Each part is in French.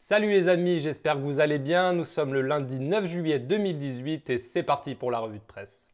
Salut les amis, j'espère que vous allez bien. Nous sommes le lundi 9 juillet 2018 et c'est parti pour la revue de presse.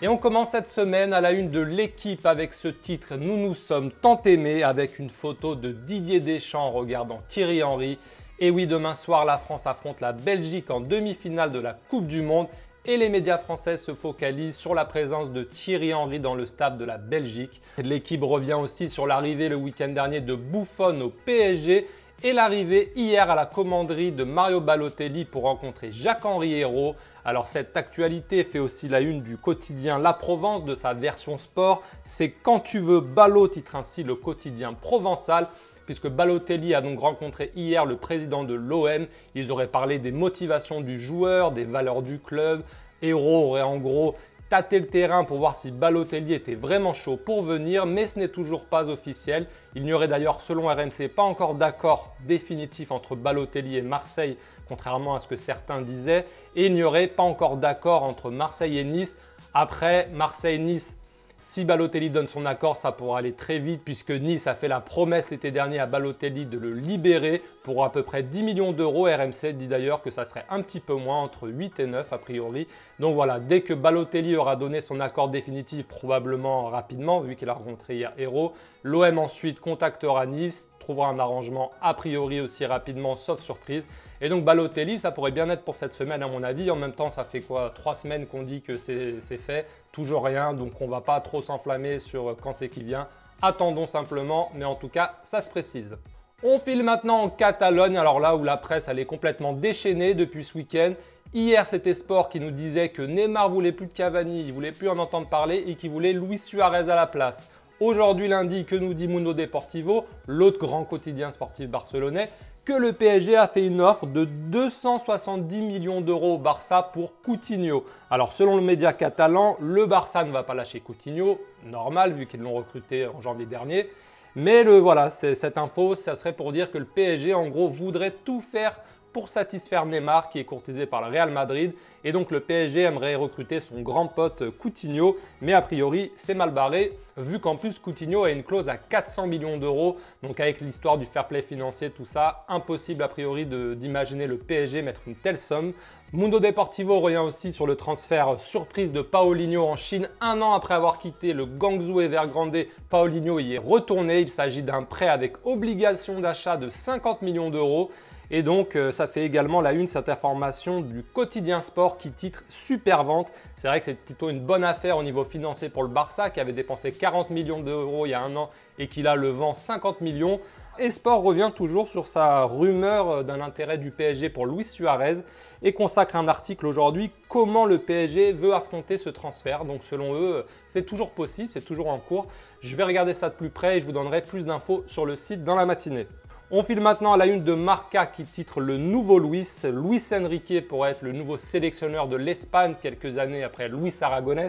Et on commence cette semaine à la une de l'équipe avec ce titre « Nous nous sommes tant aimés » avec une photo de Didier Deschamps regardant Thierry Henry. Et oui, demain soir, la France affronte la Belgique en demi-finale de la Coupe du Monde. Et les médias français se focalisent sur la présence de Thierry Henry dans le stade de la Belgique. L'équipe revient aussi sur l'arrivée le week-end dernier de Buffon au PSG et l'arrivée hier à la commanderie de Mario Balotelli pour rencontrer Jacques-Henri Hérault. Alors cette actualité fait aussi la une du quotidien La Provence de sa version sport. C'est Quand tu veux Ballot, titre ainsi le quotidien provençal. Puisque Balotelli a donc rencontré hier le président de l'OM. Ils auraient parlé des motivations du joueur, des valeurs du club. Hérault aurait en gros tâté le terrain pour voir si Balotelli était vraiment chaud pour venir, mais ce n'est toujours pas officiel. Il n'y aurait d'ailleurs, selon RMC, pas encore d'accord définitif entre Balotelli et Marseille, contrairement à ce que certains disaient. Et il n'y aurait pas encore d'accord entre Marseille et Nice. Après Marseille-Nice, si Balotelli donne son accord, ça pourra aller très vite puisque Nice a fait la promesse l'été dernier à Balotelli de le libérer pour à peu près 10 millions d'euros. RMC dit d'ailleurs que ça serait un petit peu moins, entre 8 et 9 a priori. Donc voilà, dès que Balotelli aura donné son accord définitif, probablement rapidement vu qu'il a rencontré hier Hérault, l'OM ensuite contactera Nice, trouvera un arrangement a priori aussi rapidement sauf surprise. Et donc Balotelli, ça pourrait bien être pour cette semaine à mon avis. En même temps, ça fait quoi 3 semaines qu'on dit que c'est fait, toujours rien. Donc on ne va pas trop s'enflammer sur quand c'est qui vient. Attendons simplement, mais en tout cas, ça se précise. On file maintenant en Catalogne, alors là où la presse elle est complètement déchaînée depuis ce week-end. Hier, c'était Sport qui nous disait que Neymar voulait plus de Cavani, il voulait plus en entendre parler et qu'il voulait Luis Suarez à la place. Aujourd'hui lundi, que nous dit Mundo Deportivo, l'autre grand quotidien sportif barcelonais, que le PSG a fait une offre de 270 millions d'euros au Barça pour Coutinho. Alors selon le média catalan, le Barça ne va pas lâcher Coutinho, normal vu qu'ils l'ont recruté en janvier dernier. Mais voilà, cette info, ça serait pour dire que le PSG en gros voudrait tout faire pour satisfaire Neymar qui est courtisé par le Real Madrid et donc le PSG aimerait recruter son grand pote Coutinho, mais a priori c'est mal barré vu qu'en plus Coutinho a une clause à 400 millions d'euros, donc avec l'histoire du fair play financier, tout ça, impossible a priori d'imaginer le PSG mettre une telle somme. Mundo Deportivo revient aussi sur le transfert surprise de Paulinho en Chine. Un an après avoir quitté le Guangzhou Evergrande, Paulinho y est retourné. Il s'agit d'un prêt avec obligation d'achat de 50 millions d'euros. Et donc, ça fait également la une, cette information du quotidien sport qui titre Super Vente. C'est vrai que c'est plutôt une bonne affaire au niveau financier pour le Barça qui avait dépensé 40 millions d'euros il y a un an et qui là le vend 50 millions. Et Sport revient toujours sur sa rumeur d'un intérêt du PSG pour Luis Suarez et consacre un article aujourd'hui comment le PSG veut affronter ce transfert. Donc selon eux, c'est toujours possible, c'est toujours en cours. Je vais regarder ça de plus près et je vous donnerai plus d'infos sur le site dans la matinée. On file maintenant à la une de Marca qui titre le nouveau Luis. Luis Enrique pourrait être le nouveau sélectionneur de l'Espagne quelques années après Luis Aragonés.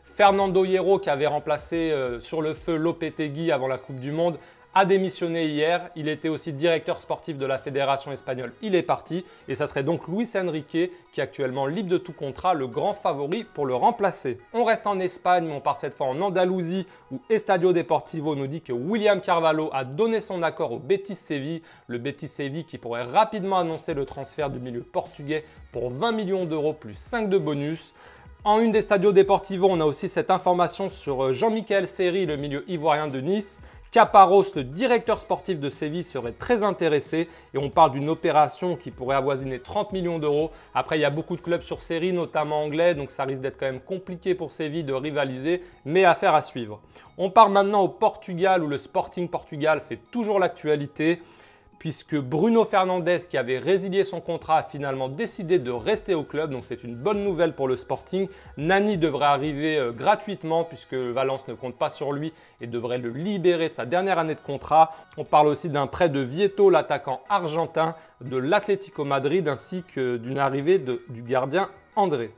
Fernando Hierro qui avait remplacé sur le feu Lopetegui avant la Coupe du Monde a démissionné hier. Il était aussi directeur sportif de la fédération espagnole. Il est parti et ça serait donc Luis Enrique qui est actuellement libre de tout contrat, le grand favori pour le remplacer. On reste en Espagne, mais on part cette fois en Andalousie où Estadio Deportivo nous dit que William Carvalho a donné son accord au Betis Séville. Le Betis Séville qui pourrait rapidement annoncer le transfert du milieu portugais pour 20 millions d'euros plus 5 de bonus. En une d'Estadio Deportivo, on a aussi cette information sur Jean-Michel Seri, le milieu ivoirien de Nice. Caparros, le directeur sportif de Séville, serait très intéressé et on parle d'une opération qui pourrait avoisiner 30 millions d'euros. Après, il y a beaucoup de clubs sur Série, notamment anglais, donc ça risque d'être quand même compliqué pour Séville de rivaliser, mais affaire à suivre. On part maintenant au Portugal où le Sporting Portugal fait toujours l'actualité. Puisque Bruno Fernandes, qui avait résilié son contrat, a finalement décidé de rester au club. Donc c'est une bonne nouvelle pour le Sporting. Nani devrait arriver gratuitement puisque Valence ne compte pas sur lui et devrait le libérer de sa dernière année de contrat. On parle aussi d'un prêt de Vieto, l'attaquant argentin de l'Atlético Madrid, ainsi que d'une arrivée du gardien André.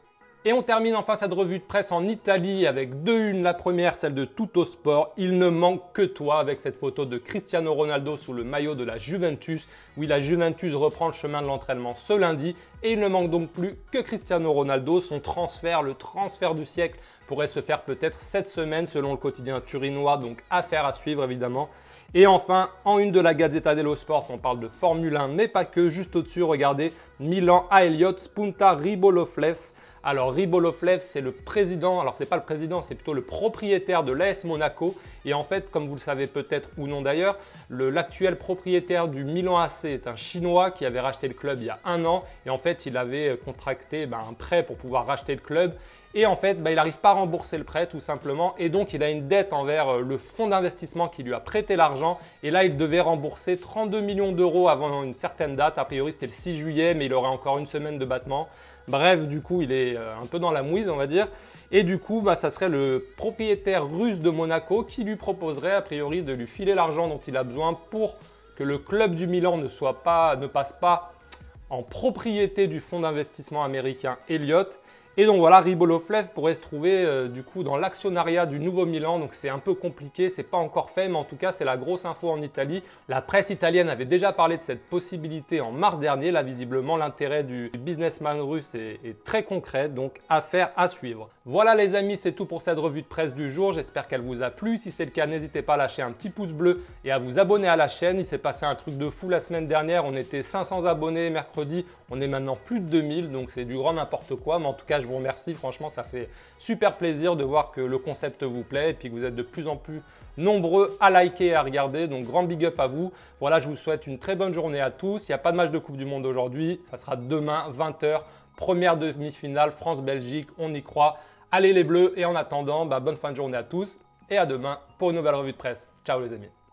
Et on termine enfin cette revue de presse en Italie avec deux unes. La première, celle de Tuttosport. Il ne manque que toi avec cette photo de Cristiano Ronaldo sous le maillot de la Juventus. Oui, la Juventus reprend le chemin de l'entraînement ce lundi et il ne manque donc plus que Cristiano Ronaldo. Son transfert, le transfert du siècle, pourrait se faire peut-être cette semaine selon le quotidien turinois. Donc affaire à suivre évidemment. Et enfin, en une de la Gazzetta dello Sport, on parle de Formule 1, mais pas que. Juste au-dessus, regardez, Milan a Elliott, spunta Ribolovlev. Alors Ribolovlev, c'est le président, alors c'est pas le président, c'est plutôt le propriétaire de l'AS Monaco. Et en fait, comme vous le savez peut-être ou non d'ailleurs, l'actuel propriétaire du Milan AC est un Chinois qui avait racheté le club il y a 1 an. Et en fait, il avait contracté un prêt pour pouvoir racheter le club. Et en fait, il n'arrive pas à rembourser le prêt tout simplement. Et donc, il a une dette envers le fonds d'investissement qui lui a prêté l'argent. Et là, il devait rembourser 32 millions d'euros avant une certaine date. A priori, c'était le 6 juillet, mais il aurait encore une semaine de battement. Bref, du coup, il est un peu dans la mouise, on va dire. Et du coup, ça serait le propriétaire russe de Monaco qui lui proposerait, a priori, de lui filer l'argent dont il a besoin pour que le club du Milan ne passe pas en propriété du fonds d'investissement américain Elliott. Et donc voilà, Ribolovlev pourrait se trouver du coup dans l'actionnariat du nouveau Milan. Donc c'est un peu compliqué, c'est pas encore fait, mais en tout cas c'est la grosse info en Italie. La presse italienne avait déjà parlé de cette possibilité en mars dernier. Là visiblement l'intérêt du businessman russe est très concret, donc affaire à suivre. Voilà les amis, c'est tout pour cette revue de presse du jour. J'espère qu'elle vous a plu. Si c'est le cas, n'hésitez pas à lâcher un petit pouce bleu et à vous abonner à la chaîne. Il s'est passé un truc de fou la semaine dernière. On était 500 abonnés mercredi. On est maintenant plus de 2000, donc c'est du grand n'importe quoi. Mais en tout cas, je vous remercie. Franchement, ça fait super plaisir de voir que le concept vous plaît et puis que vous êtes de plus en plus nombreux à liker et à regarder. Donc, grand big up à vous. Voilà, je vous souhaite une très bonne journée à tous. Il n'y a pas de match de Coupe du Monde aujourd'hui. Ça sera demain, 20 h. Première demi-finale, France-Belgique. On y croit. Allez les Bleus. Et en attendant, bonne fin de journée à tous et à demain pour une nouvelle revue de presse. Ciao les amis.